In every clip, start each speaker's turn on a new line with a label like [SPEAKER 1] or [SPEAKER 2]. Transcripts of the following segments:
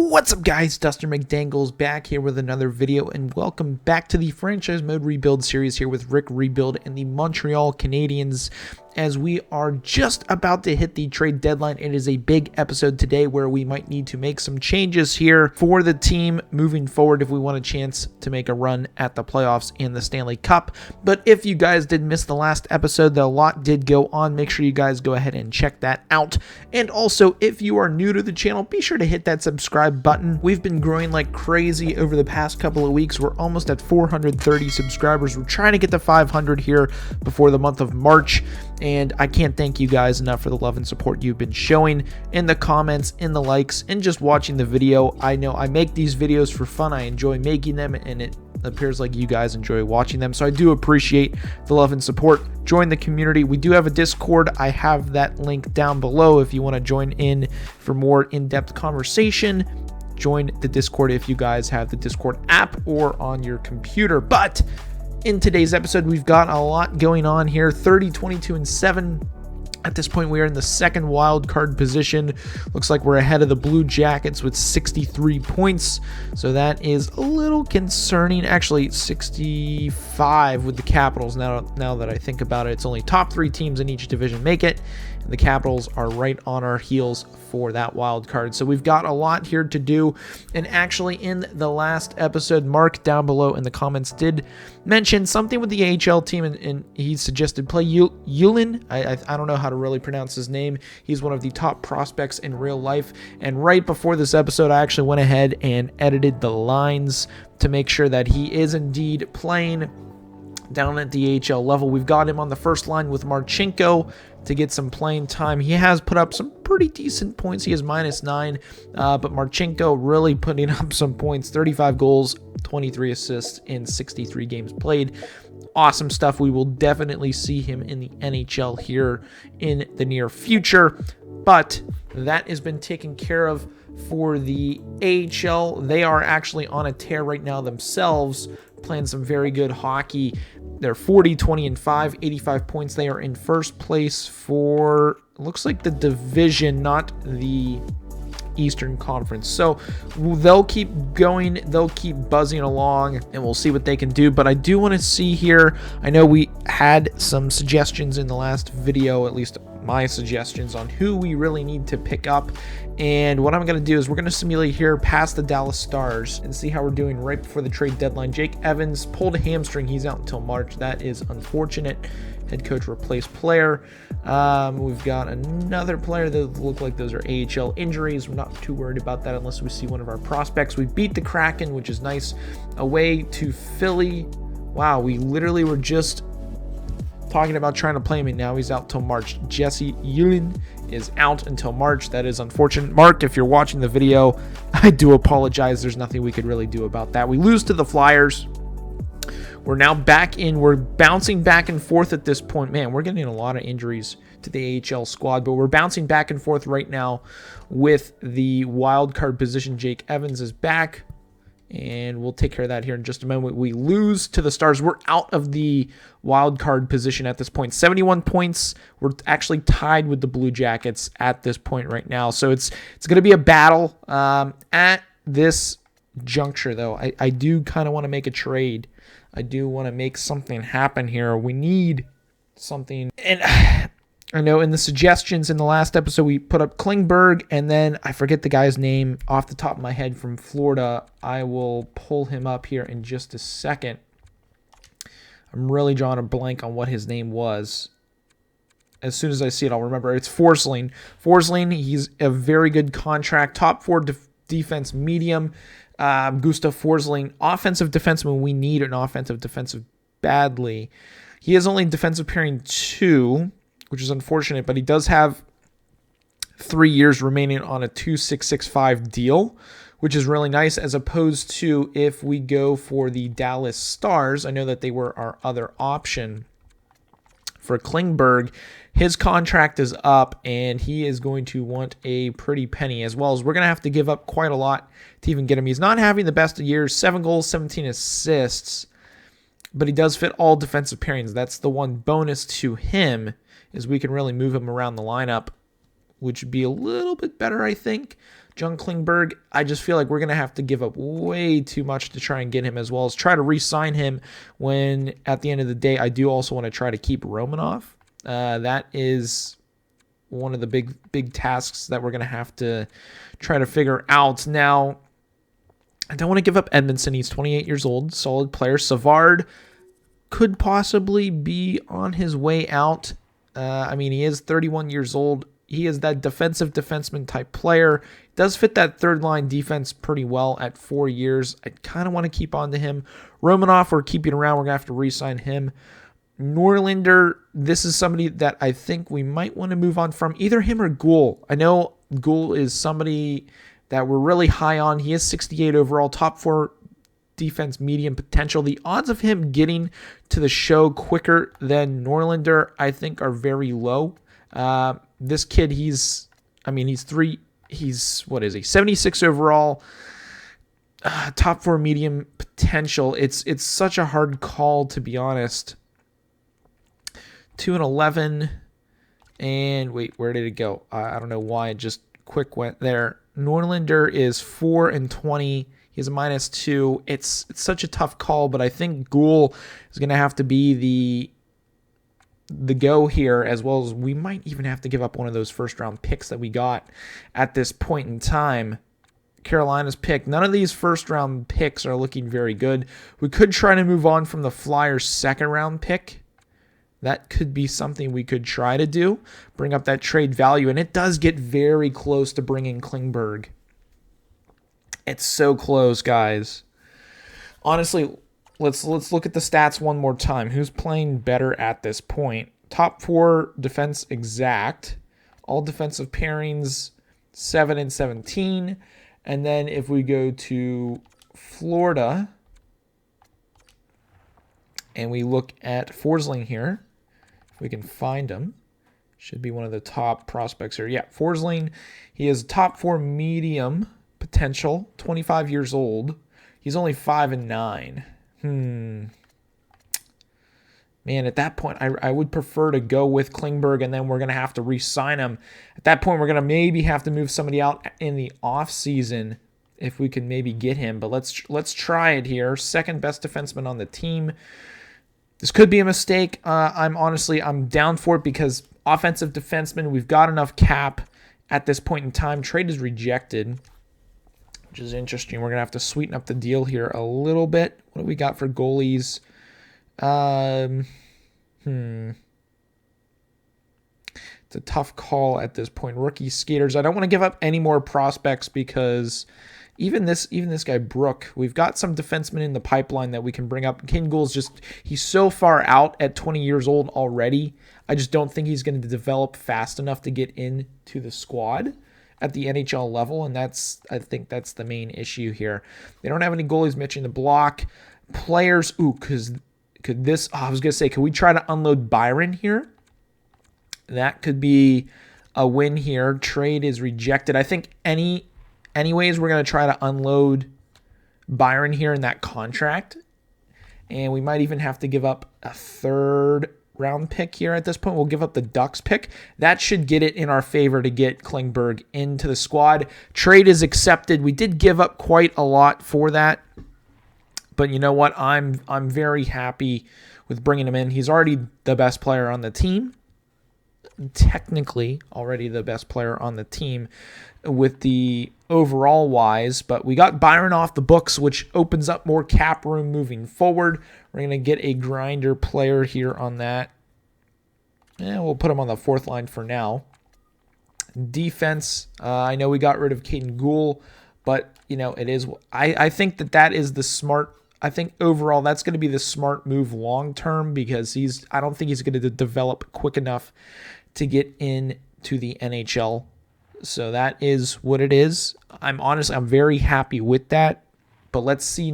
[SPEAKER 1] What's up, guys? Dustin McDangles back here with another video, and welcome back to the franchise mode rebuild series here with Rick Rebuild and the Montreal Canadiens. As we are just about to hit the trade deadline, it is a big episode today where we might need to make some changes here for the team moving forward if we want a chance to make a run at the playoffs and the Stanley Cup. But if you guys did miss the last episode, a lot did go on. Make sure you guys go ahead and check that out. And also, if you are new to the channel, be sure to hit that subscribe button. We've been growing like crazy over the past couple of weeks. We're almost at 430 subscribers. We're trying to get to 500 here before the month of March. And I can't thank you guys enough for the love and support you've been showing in the comments, in the likes, and just watching the video. I know I make these videos for fun. I enjoy making them, and it appears like you guys enjoy watching them. So I do appreciate the love and support. Join the community. We do have a Discord. I have that link down below if you want to join in for more in-depth conversation. Join the Discord if you guys have the Discord app or on your computer. But in today's episode, we've got a lot going on here. 30, 22, and 7. At this point, we are in the second wild card position. Looks like we're ahead of the Blue Jackets with 63 points. So that is a little concerning. Actually, 65 with the Capitals. Now that I think about it, it's only top 3 teams in each division make it. And the Capitals are right on our heels for that wild card. So we've got a lot here to do. And actually, in the last episode, Mark down below in the comments did mention something with the AHL team, and he suggested play Yulin. I don't know how to really pronounce his name. He's one of the top prospects in real life. And right before this episode, I actually went ahead and edited the lines to make sure that he is indeed playing down at the AHL level. We've got him on the first line with Marchenko to get some playing time. He has put up some pretty decent points. He is -9, but Marchenko really putting up some points. 35 goals, 23 assists in 63 games played. Awesome stuff. We will definitely see him in the NHL here in the near future. But that has been taken care of for the AHL. They are actually on a tear right now themselves, playing some very good hockey. They're 40, 20, and 5, 85 points. They are in first place for, looks like the division, not the Eastern Conference. So they'll keep going, they'll keep buzzing along, and we'll see what they can do. But I do want to see here, I know we had some suggestions in the last video, at least my suggestions on who we really need to pick up. And what I'm going to do is we're going to simulate here past the Dallas Stars and see how we're doing right before the trade deadline. Jake Evans pulled a hamstring. He's out until March. That is unfortunate. Head coach replaced player. We've got another player that look like those are AHL injuries. We're not too worried about that unless we see one of our prospects. We beat the Kraken, which is nice. Away to Philly. Wow, we literally were just talking about trying to play him, and now he's out till March. Jesse Yulin is out until March. That is unfortunate. Mark, if you're watching the video, I do apologize. There's nothing we could really do about that. We lose to the Flyers. We're now back in. We're bouncing back and forth at this point. Man, we're getting a lot of injuries to the AHL squad, but we're bouncing back and forth right now with the wild card position. Jake Evans is back, and we'll take care of that here in just a moment. We lose to the Stars. We're out of the wild card position at this point. 71 points. We're actually tied with the Blue Jackets at this point right now. So it's going to be a battle at this juncture, though. I do kind of want to make a trade. I do want to make something happen here. We need something. And I know in the suggestions in the last episode, we put up Klingberg, and then I forget the guy's name off the top of my head from Florida. I will pull him up here in just a second. I'm really drawing a blank on what his name was. As soon as I see it, I'll remember. It's Forsling. Forsling, he's a very good contract. Top 4 defense medium. Gustav Forsling, offensive defenseman. We need an offensive defensive badly. He is only defensive pairing 2, which is unfortunate, but he does have 3 years remaining on a 2.665 deal, which is really nice, as opposed to if we go for the Dallas Stars. I know that they were our other option for Klingberg. His contract is up, and he is going to want a pretty penny, as well as we're going to have to give up quite a lot to even get him. He's not having the best of years, 7 goals, 17 assists, but he does fit all defensive pairings. That's the one bonus to him, is we can really move him around the lineup, which would be a little bit better, I think. John Klingberg, I just feel like we're going to have to give up way too much to try and get him, as well as try to re-sign him when, at the end of the day, I do also want to try to keep Romanov. That is one of the big tasks that we're going to have to try to figure out. Now, I don't want to give up Edmondson. He's 28 years old, solid player. Savard could possibly be on his way out. I mean, he is 31 years old. He is that defensive defenseman type player. Does fit that third line defense pretty well at 4 years. I kind of want to keep on to him. Romanov, we're keeping around. We're going to have to re-sign him. Norlinder, this is somebody that I think we might want to move on from. Either him or Gould. I know Gould is somebody that we're really high on. He is 68 overall, top 4 defense medium potential. The odds of him getting to the show quicker than Norlinder, I think, are very low. This kid, he's 76 overall, top 4 medium potential. It's such a hard call, to be honest. 2-11, and wait, where did it go? I don't know why it just quick went there. Norlinder is 4-20. He has a -2. It's such a tough call, but I think Gould is going to have to be the go here, as well as we might even have to give up one of those first-round picks that we got at this point in time. Carolina's pick. None of these first-round picks are looking very good. We could try to move on from the Flyers' second-round pick. That could be something we could try to do. Bring up that trade value, and it does get very close to bringing Klingberg. It's so close, guys. Honestly, let's look at the stats one more time. Who's playing better at this point? Top 4 defense exact. All defensive pairings 7-17. And then if we go to Florida and we look at Forsling here, if we can find him, should be one of the top prospects here. Yeah, Forsling, he is top 4 medium potential, 25 years old. He's only 5-9. Man, at that point, I would prefer to go with Klingberg, and then we're going to have to re-sign him. At that point, we're going to maybe have to move somebody out in the offseason if we can maybe get him. But let's try it here. Second best defenseman on the team. This could be a mistake. I'm down for it because offensive defenseman, we've got enough cap at this point in time. Trade is rejected, which is interesting. We're going to have to sweeten up the deal here a little bit. What do we got for goalies? It's a tough call at this point. Rookie skaters. I don't want to give up any more prospects because even this guy Brook, we've got some defensemen in the pipeline that we can bring up. Ken Gould's he's so far out at 20 years old already. I just don't think he's going to develop fast enough to get into the squad at the NHL level, and I think that's the main issue here. They don't have any goalies matching the block. Players, could we try to unload Byron here? That could be a win here. Trade is rejected. I think anyways, we're going to try to unload Byron here in that contract, and we might even have to give up a third round pick here at this point. We'll give up the Ducks pick. That should get it in our favor to get Klingberg into the squad. Trade is accepted. We did give up quite a lot for that, but you know what? I'm very happy with bringing him in. He's already the best player on the team. Technically already the best player on the team with the overall wise, but we got Byron off the books, which opens up more cap room moving forward. We're going to get a grinder player here on that. We'll put him on the 4th line for now. Defense, I know we got rid of Caden Gould, but it is. I think that is the smart. I think overall that's going to be the smart move long term because I don't think he's going to develop quick enough to get into the NHL. So that is what it is. I'm very happy with that. But let's see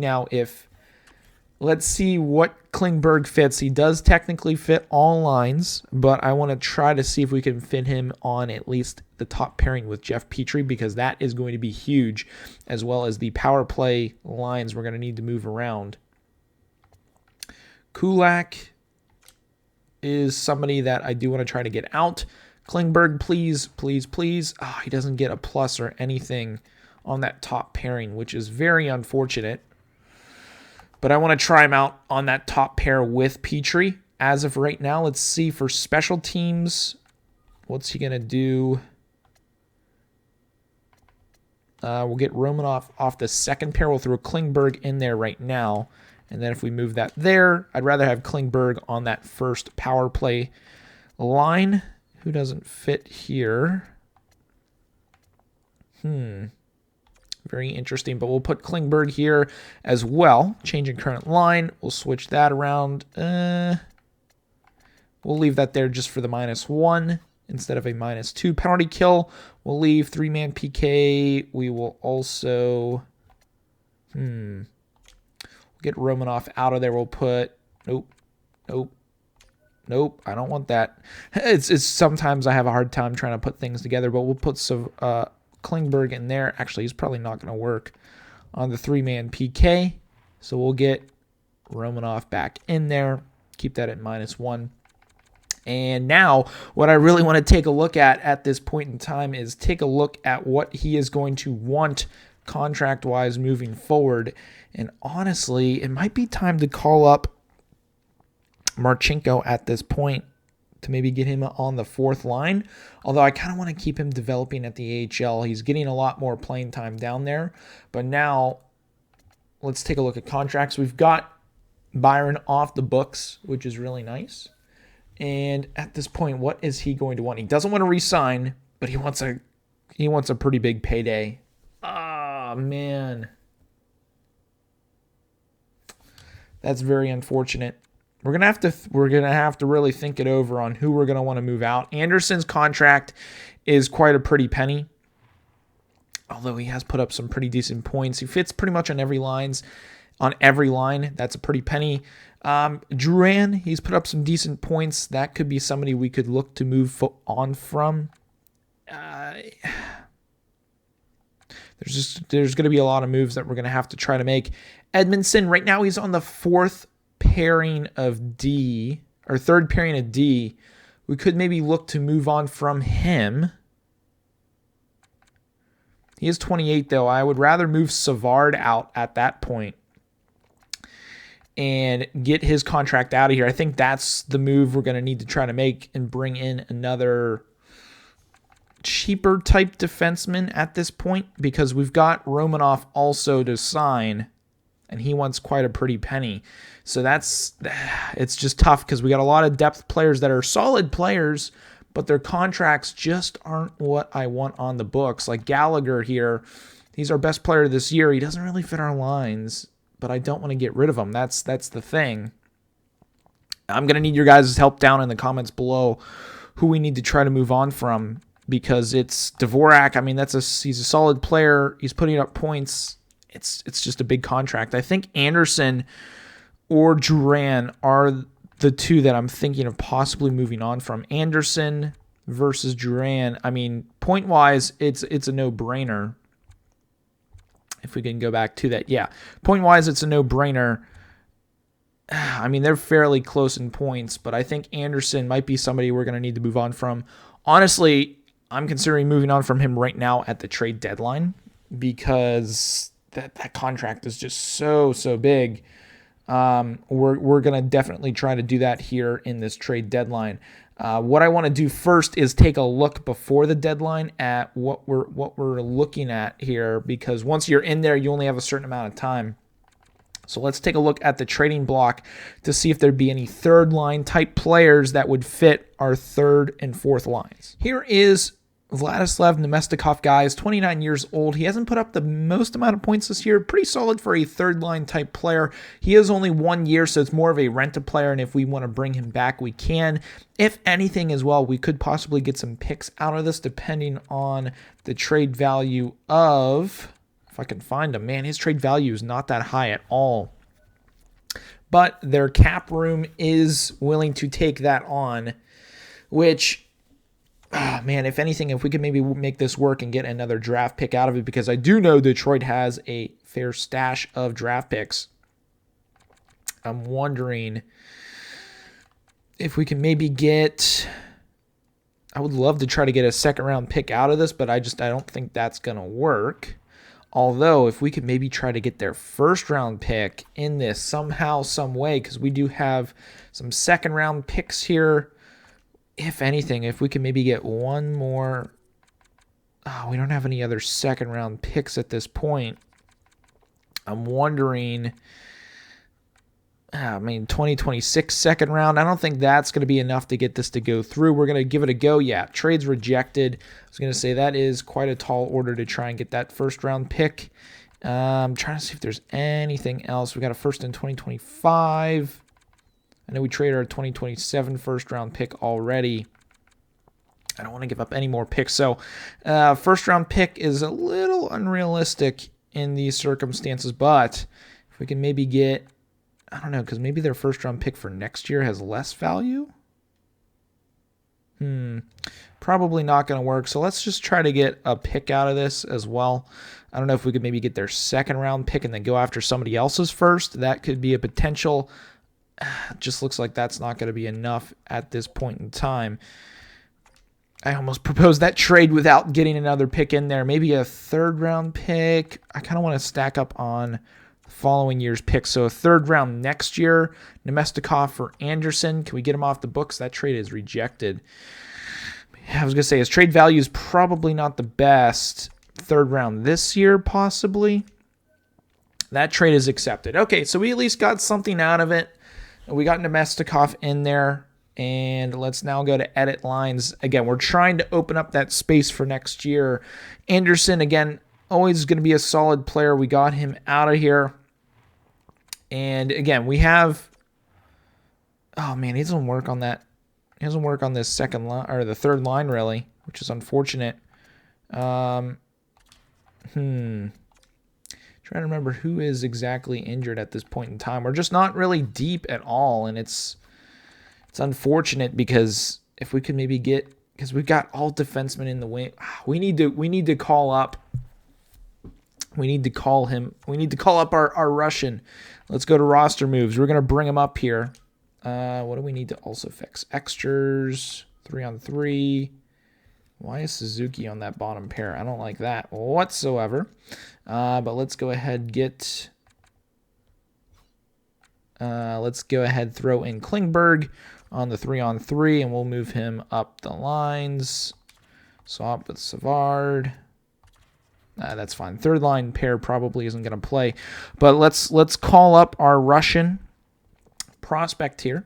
[SPEAKER 1] what Klingberg fits. He does technically fit all lines, but I want to try to see if we can fit him on at least the top pairing with Jeff Petrie because that is going to be huge, as well as the power play lines we're going to need to move around. Kulak is somebody that I do want to try to get out. Klingberg, please, please, please. He doesn't get a plus or anything on that top pairing, which is very unfortunate. But I want to try him out on that top pair with Petrie. As of right now, let's see for special teams. What's he going to do? We'll get Romanov off the second pair. We'll throw Klingberg in there right now. And then if we move that there, I'd rather have Klingberg on that first power play line. Who doesn't fit here? Very interesting, but we'll put Klingberg here as well. Changing current line. We'll switch that around. We'll leave that there just for the -1 instead of a -2 penalty kill. We'll leave 3-man PK. We will also we'll get Romanov out of there. We'll put nope. I don't want that. It's sometimes I have a hard time trying to put things together, but we'll put some Klingberg in there. Actually, he's probably not going to work on the 3-man PK. So we'll get Romanov back in there. Keep that at -1. And now what I really want to take a look at this point in time is take a look at what he is going to want contract-wise moving forward. And honestly, it might be time to call up Marchenko at this point to maybe get him on the fourth line. Although I kind of want to keep him developing at the AHL. He's getting a lot more playing time down there. But now let's take a look at contracts. We've got Byron off the books, which is really nice. And at this point, what is he going to want? He doesn't want to re-sign, but he wants a pretty big payday. Ah, man. That's very unfortunate. We're gonna have to really think it over on who we're gonna want to move out. Anderson's contract is quite a pretty penny, although he has put up some pretty decent points. He fits pretty much on every line. That's a pretty penny. Drouin, he's put up some decent points. That could be somebody we could look to move on from. There's going to be a lot of moves that we're going to have to try to make. Edmondson, right now he's on the fourth pairing of D, or third pairing of D. We could maybe look to move on from him. He is 28, though. I would rather move Savard out at that point and get his contract out of here. I think that's the move we're going to need to try to make and bring in another cheaper type defenseman at this point, because we've got Romanov also to sign, and he wants quite a pretty penny. So it's just tough because we got a lot of depth players that are solid players, but their contracts just aren't what I want on the books. Like Gallagher here, he's our best player this year. He doesn't really fit our lines, but I don't want to get rid of him. That's the thing. I'm going to need your guys' help down in the comments below who we need to try to move on from, because it's Dvorak. I mean, he's a solid player. He's putting up points. It's just a big contract. I think Anderson or Duran are the two that I'm thinking of possibly moving on from. Anderson versus Duran. I mean, point-wise, it's a no-brainer. If we can go back to that. Yeah, point-wise, it's a no-brainer. I mean, they're fairly close in points, but I think Anderson might be somebody we're going to need to move on from. Honestly, I'm considering moving on from him right now at the trade deadline, because that contract is just so big. We're going to definitely try to do that here in this trade deadline. What I want to do first is take a look before the deadline at what we're looking at here, because once you're in there, you only have a certain amount of time. So let's take a look at the trading block to see if there'd be any third line type players that would fit our third and fourth lines. Here is Vladislav Nemestikov, guys, 29 years old. He hasn't put up the most amount of points this year. Pretty solid for a third line type player. He is only 1 year, so it's more of a rent-a-player, and if we want to bring him back, we can. If anything as well, we could possibly get some picks out of this depending on the trade value of, if I can find him. Man, his trade value is not that high at all. But their cap room is willing to take that on, which, man, if anything, if we could maybe make this work and get another draft pick out of it, because I do know Detroit has a fair stash of draft picks. I'm wondering if we can maybe get, I would love to try to get a second round pick out of this, but I don't think that's going to work. Although, if we could maybe try to get their first-round pick in this somehow, some way, because we do have some second-round picks here. If anything, if we can maybe get one more. Oh, we don't have any other second-round picks at this point. I'm wondering. I mean, 2026 second round. I don't think that's going to be enough to get this to go through. We're going to give it a go. Yeah, trade's rejected. I was going to say that is quite a tall order to try and get that first round pick. I'm trying to see if there's anything else. We got a first in 2025. I know we traded our 2027 first round pick already. I don't want to give up any more picks. So first round pick is a little unrealistic in these circumstances, but if we can maybe get, I don't know, because maybe their first round pick for next year has less value. Probably not going to work. So let's just try to get a pick out of this as well. I don't know if we could maybe get their second round pick and then go after somebody else's first. That could be a potential. Just looks like that's not going to be enough at this point in time. I almost proposed that trade without getting another pick in there. Maybe a third round pick. I kind of want to stack up on following year's picks. So a third round next year, Nemestikov for Anderson. Can we get him off the books? That trade is rejected. I was going to say his trade value is probably not the best. Third round this year, possibly. That trade is accepted. Okay, so we at least got something out of it. We got Nemestikov in there. And let's now go to edit lines. Again, we're trying to open up that space for next year. Anderson, again, always going to be a solid player. We got him out of here. And again, we have, oh man, he doesn't work on that. He doesn't work on this second line, or the third line really, which is unfortunate. Trying to remember who is exactly injured at this point in time. We're just not really deep at all, and it's unfortunate because if we could maybe get, because we've got all defensemen in the wing, we need to call up. We need to call him. We need to call up our Russian. Let's go to roster moves. We're going to bring him up here. What do we need to also fix? Extras, 3-on-3. Why is Suzuki on that bottom pair? I don't like that whatsoever. But let's go ahead throw in Klingberg on the 3-on-3, and we'll move him up the lines. Swap with Savard. That's fine. Third line pair probably isn't going to play. But let's call up our Russian prospect here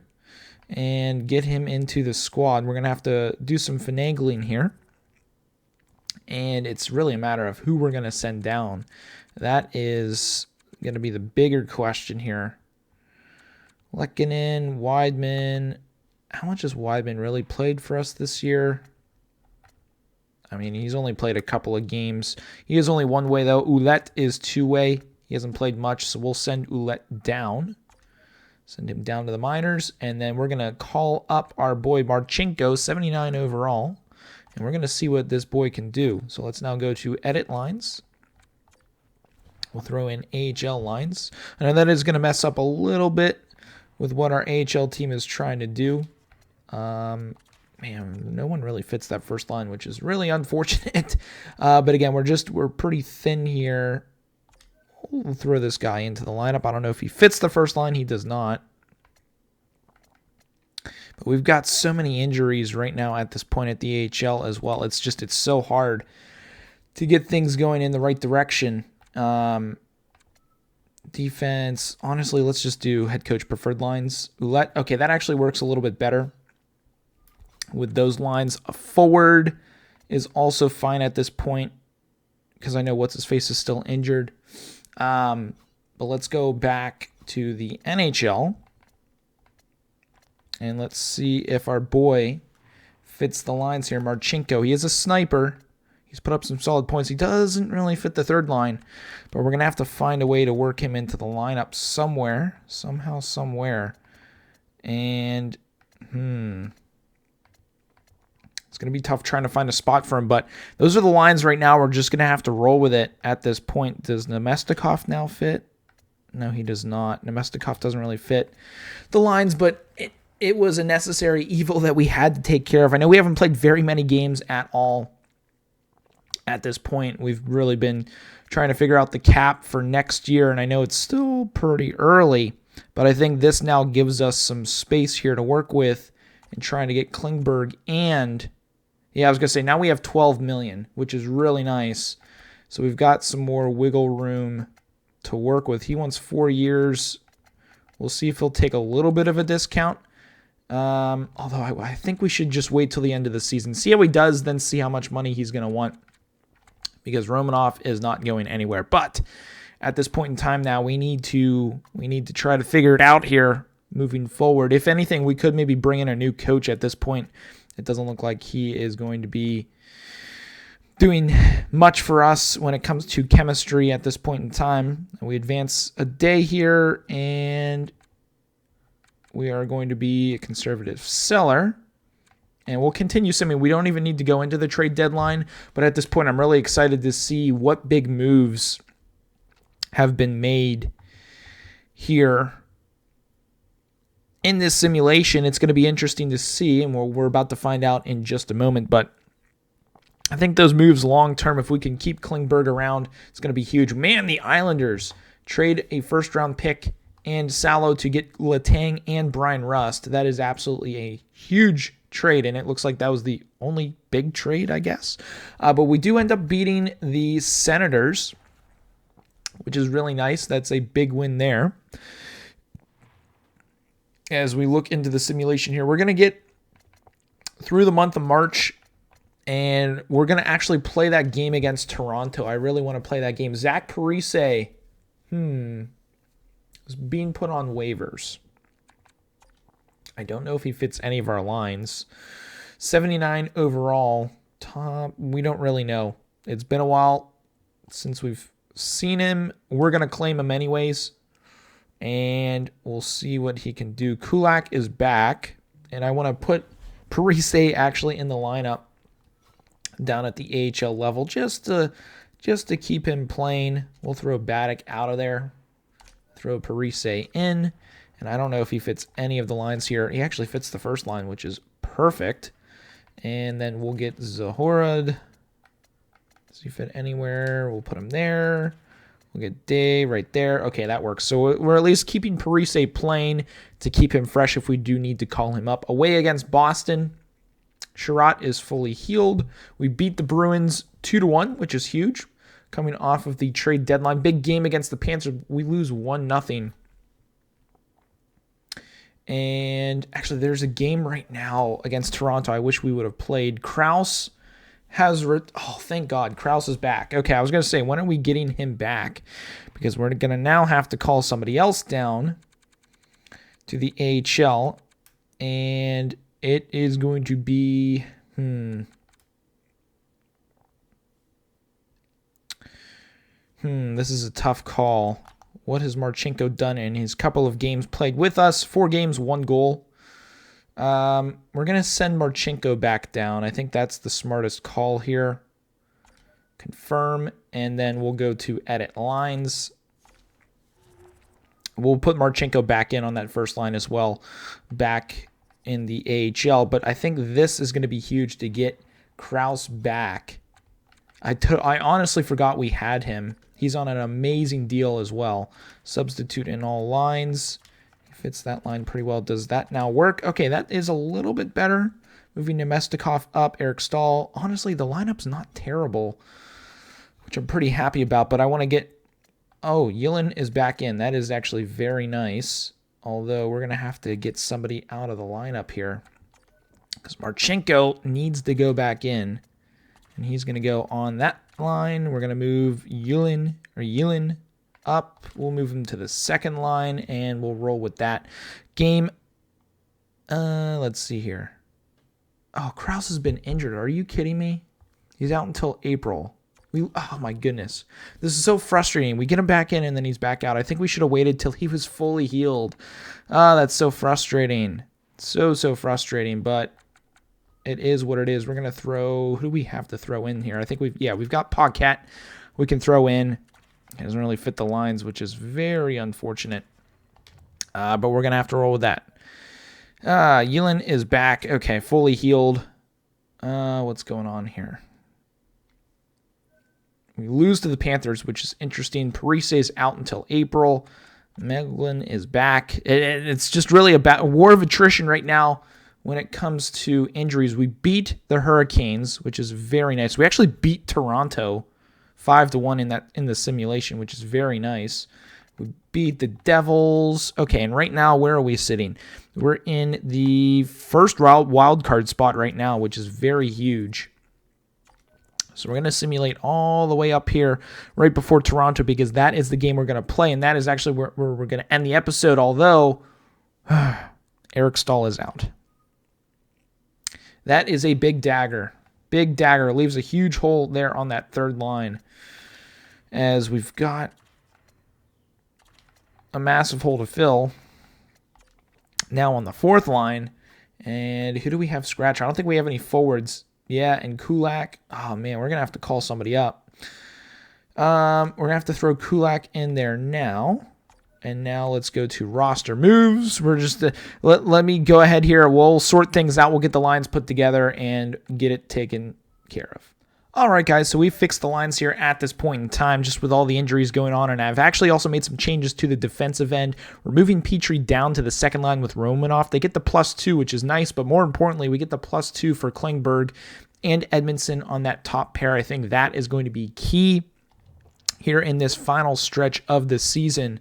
[SPEAKER 1] and get him into the squad. We're going to have to do some finagling here. And it's really a matter of who we're going to send down. That is going to be the bigger question here. Lehkonen, Wideman. How much has Wideman really played for us this year? I mean, he's only played a couple of games. He is only one way, though. Ouellette is two-way. He hasn't played much, so we'll send Ouellette down. Send him down to the minors. And then we're going to call up our boy Marchenko, 79 overall. And we're going to see what this boy can do. So let's now go to edit lines. We'll throw in AHL lines. I know that is going to mess up a little bit with what our AHL team is trying to do. Man, no one really fits that first line, which is really unfortunate. But again, we're pretty thin here. We'll throw this guy into the lineup. I don't know if he fits the first line. He does not. But we've got so many injuries right now at this point at the AHL as well. It's so hard to get things going in the right direction. Defense, honestly, let's just do head coach preferred lines. Ouellette, okay, that actually works a little bit better with those lines. A forward is also fine at this point because I know what's-his-face is still injured. But let's go back to the NHL and let's see if our boy fits the lines here. Marchenko, he is a sniper. He's put up some solid points. He doesn't really fit the third line, but we're going to have to find a way to work him into the lineup somewhere, somehow, somewhere. And, it's going to be tough trying to find a spot for him, but those are the lines right now. We're just going to have to roll with it at this point. Does Nemestikov now fit? No, he does not. Nemestikov doesn't really fit the lines, but it was a necessary evil that we had to take care of. I know we haven't played very many games at all at this point. We've really been trying to figure out the cap for next year, and I know it's still pretty early, but I think this now gives us some space here to work with and trying to get Klingberg. And yeah, I was going to say, now we have 12 million, which is really nice. So we've got some more wiggle room to work with. He wants 4 years. We'll see if he'll take a little bit of a discount. Although I think we should just wait till the end of the season. See how he does, then see how much money he's going to want. Because Romanov is not going anywhere. But at this point in time now, we need to try to figure it out here moving forward. If anything, we could maybe bring in a new coach at this point. It doesn't look like he is going to be doing much for us when it comes to chemistry at this point in time. We advance a day here, and we are going to be a conservative seller. And we'll continue simming. We don't even need to go into the trade deadline, but at this point, I'm really excited to see what big moves have been made here in this simulation. It's going to be interesting to see, and we're about to find out in just a moment. But I think those moves long term, if we can keep Klingberg around, it's going to be huge. Man, the Islanders trade a first-round pick and Salo to get Letang and Brian Rust. That is absolutely a huge trade, and it looks like that was the only big trade, I guess. But we do end up beating the Senators, which is really nice. That's a big win there. As we look into the simulation here, we're going to get through the month of March, and we're going to actually play that game against Toronto. I really want to play that game. Zach Parise, is being put on waivers. I don't know if he fits any of our lines. 79 overall. Top, we don't really know. It's been a while since we've seen him. We're going to claim him anyways, and we'll see what he can do. Kulak is back, and I want to put Parise actually in the lineup down at the AHL level just to keep him playing. We'll throw Baddock out of there. Throw Parise in. And I don't know if he fits any of the lines here. He actually fits the first line, which is perfect. And then we'll get Zahorad. Does he fit anywhere? We'll put him there. We'll get Day right there. Okay, that works. So we're at least keeping Parise playing to keep him fresh if we do need to call him up. Away against Boston, Sherratt is fully healed. We beat the Bruins 2-1, which is huge. Coming off of the trade deadline. Big game against the Panthers. We lose 1-0. And actually, there's a game right now against Toronto I wish we would have played. Krause has... oh, thank God. Krause is back. Okay, I was going to say, when are we getting him back? Because we're going to now have to call somebody else down to the AHL. And it is going to be... this is a tough call. What has Marchenko done in his couple of games played with us? 4 games, 1 goal. We're going to send Marchenko back down. I think that's the smartest call here. Confirm, and then we'll go to edit lines. We'll put Marchenko back in on that first line as well, back in the AHL. But I think this is going to be huge to get Krause back. I honestly forgot we had him. He's on an amazing deal as well. Substitute in all lines. He fits that line pretty well. Does that now work? Okay, that is a little bit better. Moving Nemestikov up, Eric Stahl. Honestly, the lineup's not terrible, which I'm pretty happy about, but I want to get... oh, Yellen is back in. That is actually very nice, although we're going to have to get somebody out of the lineup here because Marchenko needs to go back in, and he's going to go on that line. We're going to move Yellen up. We'll move him to the second line, and we'll roll with that. Game, let's see here. Oh, Krause has been injured. Are you kidding me? He's out until April. Oh, my goodness. This is so frustrating. We get him back in, and then he's back out. I think we should have waited till he was fully healed. That's so frustrating. So frustrating, but it is what it is. We're going to throw... who do we have to throw in here? I think we've got Paquette we can throw in. He doesn't really fit the lines, which is very unfortunate. But we're going to have to roll with that. Yellen is back. Okay, fully healed. What's going on here? We lose to the Panthers, which is interesting. Parise is out until April. Meglin is back. It's just really a war of attrition right now when it comes to injuries. We beat the Hurricanes, which is very nice. We actually beat Toronto 5-1 in the simulation, which is very nice. We beat the Devils. Okay, and right now, where are we sitting? We're in the first wild card spot right now, which is very huge. So we're going to simulate all the way up here right before Toronto because that is the game we're going to play, and that is actually where we're going to end the episode, although Eric Stahl is out. That is a big dagger. Big dagger. Leaves a huge hole there on that third line as we've got a massive hole to fill now on the fourth line. And who do we have scratch? I don't think we have any forwards. Yeah, and Kulak. Oh, man, we're going to have to call somebody up. We're going to have to throw Kulak in there now. And now let's go to roster moves. We're just let me go ahead here. We'll sort things out. We'll get the lines put together and get it taken care of. All right, guys, so we fixed the lines here at this point in time just with all the injuries going on, and I've actually also made some changes to the defensive end. We're moving Petrie down to the second line with Romanoff. They get the +2, which is nice, but more importantly, we get the +2 for Klingberg and Edmondson on that top pair. I think that is going to be key here in this final stretch of the season.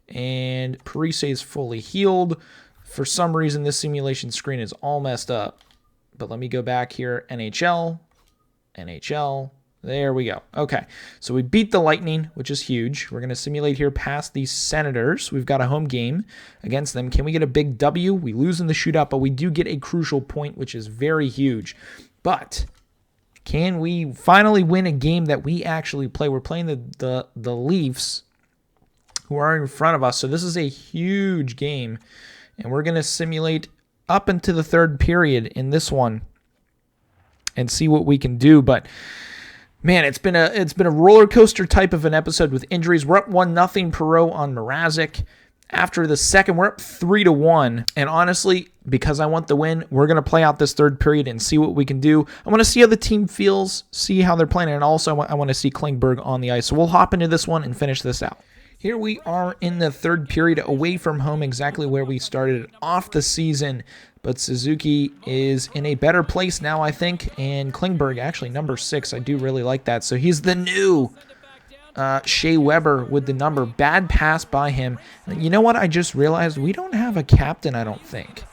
[SPEAKER 1] And Parise is fully healed. For some reason, this simulation screen is all messed up. But let me go back here. NHL. There we go. Okay, so we beat the Lightning, which is huge. We're going to simulate here past the Senators. We've got a home game against them. Can we get a big W? We lose in the shootout, but we do get a crucial point, which is very huge. But can we finally win a game that we actually play? We're playing the Leafs, who are in front of us. So this is a huge game, and we're going to simulate up into the third period in this one and see what we can do. But man, it's been a roller coaster type of an episode with injuries. We're up 1-0 Perot on Mrazek. After the second, we're up 3-1. And honestly, because I want the win, we're going to play out this third period and see what we can do. I want to see how the team feels, see how they're playing, and also I want to see Klingberg on the ice. So we'll hop into this one and finish this out. Here we are in the third period, away from home, exactly where we started off the season. But Suzuki is in a better place now, I think. And Klingberg, actually, number 6. I do really like that. So he's the new Shea Weber with the number. Bad pass by him. You know what? I just realized we don't have a captain, I don't think,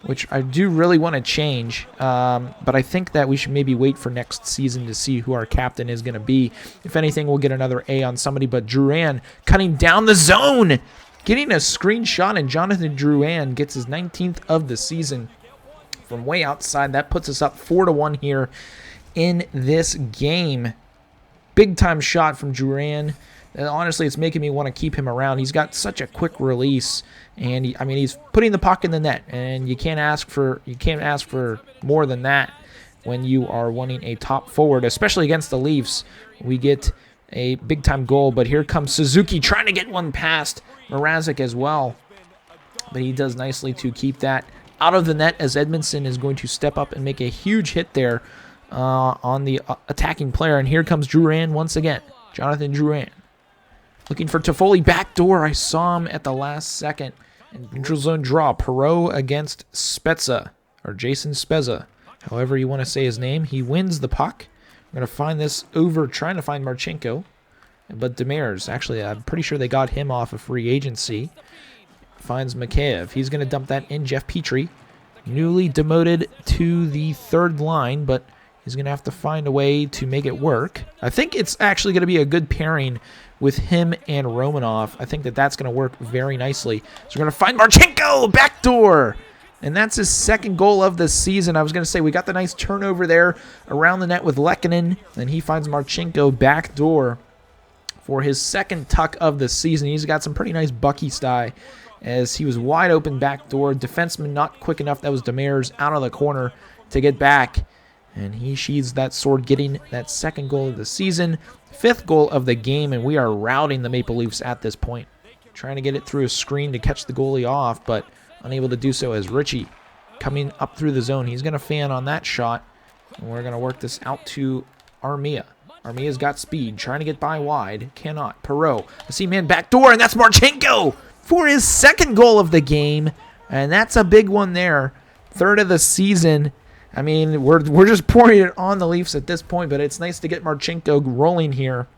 [SPEAKER 1] which I do really want to change. But I think that we should maybe wait for next season to see who our captain is going to be. If anything, we'll get another A on somebody. But Drouin cutting down the zone, getting a screenshot, and Jonathan Drouin gets his 19th of the season from way outside. That puts us up 4-1 here in this game. Big time shot from Drouin. And honestly, it's making me want to keep him around. He's got such a quick release, and he's putting the puck in the net, and you can't ask for more than that when you are wanting a top forward, especially against the Leafs. We get a big time goal, but here comes Suzuki trying to get one past Mrazek as well, but he does nicely to keep that out of the net as Edmondson is going to step up and make a huge hit there on the attacking player. And here comes Drouin once again. Jonathan Drouin looking for Toffoli backdoor. I saw him at the last second. And neutral zone draw. Perot against Spezza, or Jason Spezza, however you want to say his name. He wins the puck. We're going to find this over, trying to find Marchenko. But Demers, actually, I'm pretty sure they got him off of free agency. Finds Mikheyev. He's going to dump that in. Jeff Petrie, newly demoted to the third line, but he's going to have to find a way to make it work. I think it's actually going to be a good pairing with him and Romanoff. I think that's going to work very nicely. So we're going to find Marchenko, backdoor. And that's his second goal of the season. I was going to say we got the nice turnover there around the net with Lehkonen. And he finds Marchenko backdoor for his second tuck of the season. He's got some pretty nice Bucky style as he was wide open backdoor. Defenseman not quick enough. That was Demers out of the corner to get back. And he sheathes that sword, getting that second goal of the season, 5th goal of the game, and we are routing the Maple Leafs at this point. Trying to get it through a screen to catch the goalie off, but unable to do so as Ritchie coming up through the zone. He's going to fan on that shot, and we're going to work this out to Armia. Armia's got speed, trying to get by wide. Cannot. Perot. I see man back door, and that's Marchenko for his second goal of the game. And that's a big one there. Third of the season. I mean, we're just pouring it on the Leafs at this point, but it's nice to get Marchenko rolling here.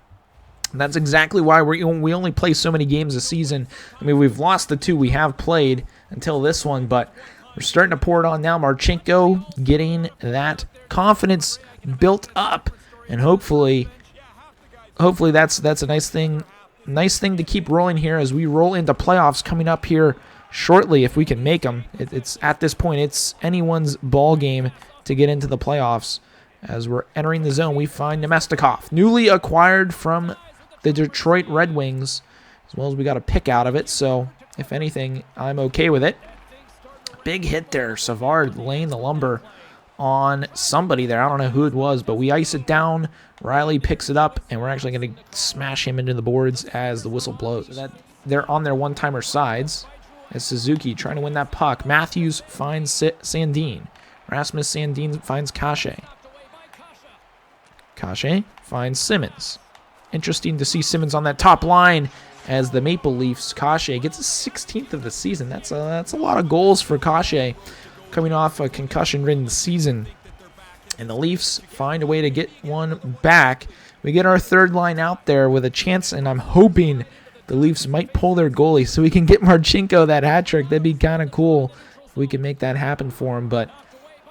[SPEAKER 1] And that's exactly why we only play so many games a season. I mean, we've lost the 2 we have played until this one, but we're starting to pour it on now. Marchenko getting that confidence built up, and hopefully that's a nice thing to keep rolling here as we roll into playoffs coming up here shortly if we can make them. It's at this point, it's anyone's ball game to get into the playoffs. As we're entering the zone, we find Nemestikov, newly acquired from the Detroit Red Wings, as well as we got a pick out of it. So if anything, I'm okay with it. Big hit there. Savard laying the lumber on somebody there. I don't know who it was, but we ice it down. Riley picks it up, and we're actually going to smash him into the boards as the whistle blows. So that they're on their one-timer sides. As Suzuki trying to win that puck. Matthews finds Sandin. Rasmus Sandin finds Kashe. Kashe finds Simmons. Interesting to see Simmons on that top line as the Maple Leafs. Kashe gets his 16th of the season. That's a lot of goals for Kashe coming off a concussion-ridden season. And the Leafs find a way to get one back. We get our third line out there with a chance, and I'm hoping the Leafs might pull their goalie so we can get Marchenko that hat trick. That'd be kind of cool if we can make that happen for him. But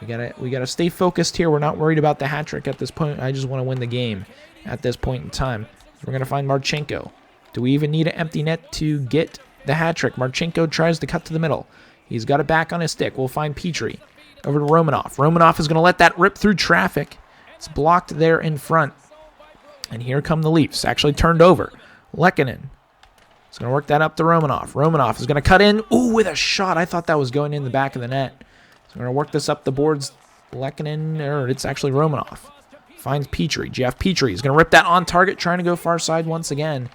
[SPEAKER 1] we gotta stay focused here. We're not worried about the hat trick at this point. I just want to win the game at this point in time. So we're gonna find Marchenko. Do we even need an empty net to get the hat trick? Marchenko tries to cut to the middle. He's got it back on his stick. We'll find Petrie. Over to Romanov. Romanov is going to let that rip through traffic. It's blocked there in front. And here come the Leafs. Actually turned over. Lehkonen. He's going to work that up to Romanov. Romanov is going to cut in. Ooh, with a shot. I thought that was going in the back of the net. So we're going to work this up the boards. Lehkonen, or it's actually Romanov. Finds Petrie. Jeff Petrie is going to rip that on target. Trying to go far side once again.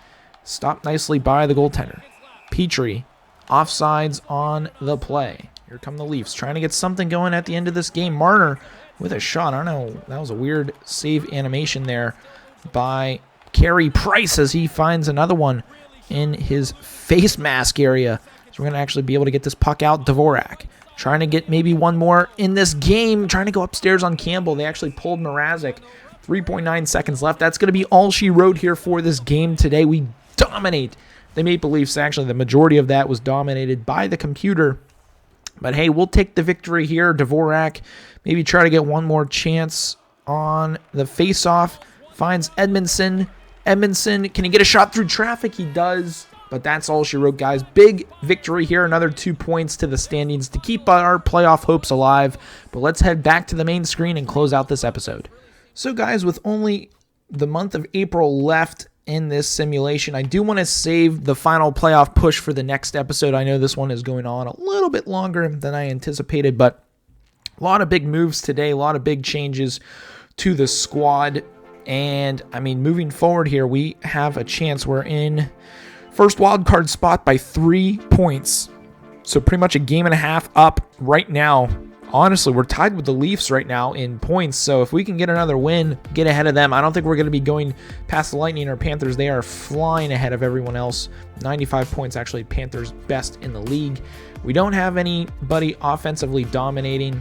[SPEAKER 1] Stopped nicely by the goaltender. Petrie. Offsides on the play. Here come the Leafs, trying to get something going at the end of this game. Marner with a shot. I don't know. That was a weird save animation there by Carey Price as he finds another one in his face mask area. So we're going to actually be able to get this puck out. Dvorak trying to get maybe one more in this game. Trying to go upstairs on Campbell. They actually pulled Mrazek. 3.9 seconds left. That's going to be all she wrote here for this game today. We dominate the Maple Leafs. Actually, the majority of that was dominated by the computer. But hey, we'll take the victory here. Dvorak maybe try to get one more chance on the face-off. Finds Edmondson. Edmondson, can he get a shot through traffic? He does. But that's all she wrote, guys. Big victory here. Another 2 points to the standings to keep our playoff hopes alive. But let's head back to the main screen and close out this episode. So, guys, with only the month of April left in this simulation, I do want to save the final playoff push for the next episode. I know this one is going on a little bit longer than I anticipated, but a lot of big moves today, a lot of big changes to the squad. And I mean, moving forward here, we have a chance. We're in first wild card spot by 3 points. So pretty much a game and a half up right now. Honestly, we're tied with the Leafs right now in points, so if we can get another win, get ahead of them, I don't think we're going to be going past the Lightning or Panthers. They are flying ahead of everyone else. 95 points, actually, Panthers best in the league. We don't have anybody offensively dominating.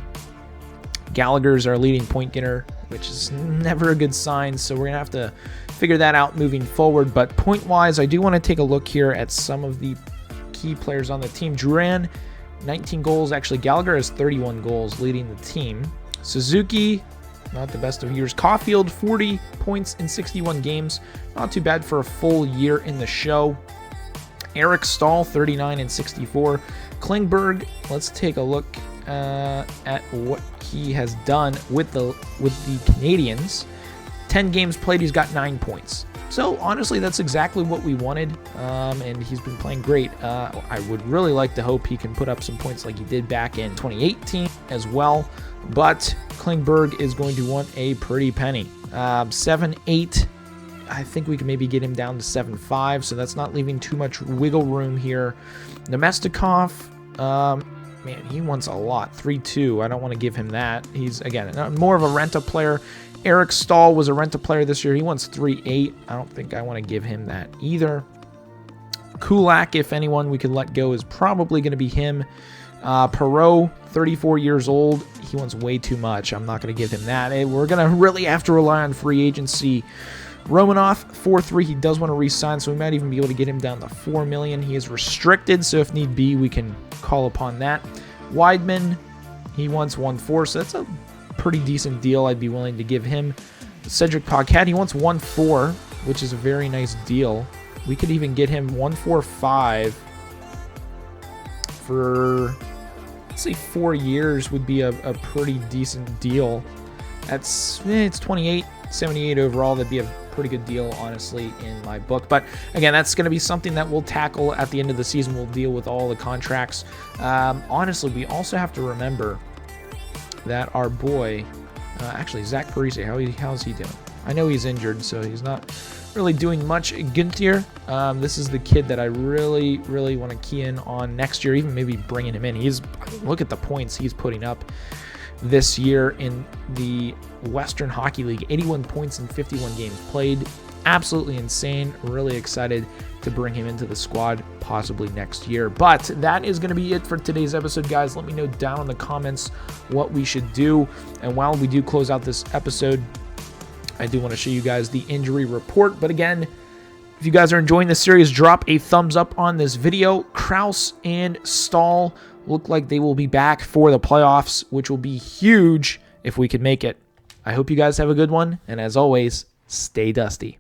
[SPEAKER 1] Gallagher's our leading point getter, which is never a good sign, so we're going to have to figure that out moving forward. But point-wise, I do want to take a look here at some of the key players on the team. Duran, 19 goals. Actually, Gallagher has 31 goals leading the team. Suzuki, not the best of years. Caulfield, 40 points in 61 games. Not too bad for a full year in the show. Eric Stahl, 39 and 64. Klingberg, let's take a look at what he has done with the Canadiens. 10 games played, he's got 9 points. So, honestly, that's exactly what we wanted, and he's been playing great. I would really like to hope he can put up some points like he did back in 2018 as well, but Klingberg is going to want a pretty penny. 7-8, I think we can maybe get him down to 7-5, so that's not leaving too much wiggle room here. Nemestikov, man, he wants a lot. 3-2, I don't want to give him that. He's, again, more of a rent-a player. Eric Stahl was a rent-a-player this year. He wants 3.8. I don't think I want to give him that either. Kulak, if anyone we could let go, is probably going to be him. Perot, 34 years old. He wants way too much. I'm not going to give him that. We're going to really have to rely on free agency. Romanoff, 4.3. He does want to re-sign, so we might even be able to get him down to $4 million. He is restricted, so if need be, we can call upon that. Weidman, he wants 1.4, so that's a pretty decent deal. I'd be willing to give him. Cedric Paquette, he wants 1.4, which is a very nice deal. We could even get him 1.45 for, let's say, 4 years would be a pretty decent deal. That's it's 28, 78 overall. That'd be a pretty good deal, honestly, in my book. But again, that's going to be something that we'll tackle at the end of the season. We'll deal with all the contracts. Honestly, we also have to remember that our boy, actually, Zach Parise, how's he doing? I know he's injured, so he's not really doing much. Gintier, this is the kid that I really, really want to key in on next year, even maybe bringing him in. Look at the points he's putting up this year in the Western Hockey League. 81 points in 51 games played. Absolutely insane. Really excited to bring him into the squad possibly next year. But that is going to be it for today's episode, guys. Let me know down in the comments what we should do. And while we do close out this episode, I do want to show you guys the injury report. But again, if you guys are enjoying this series, drop a thumbs up on this video. Krause and Stahl look like they will be back for the playoffs, which will be huge if we can make it. I hope you guys have a good one. And as always, stay dusty.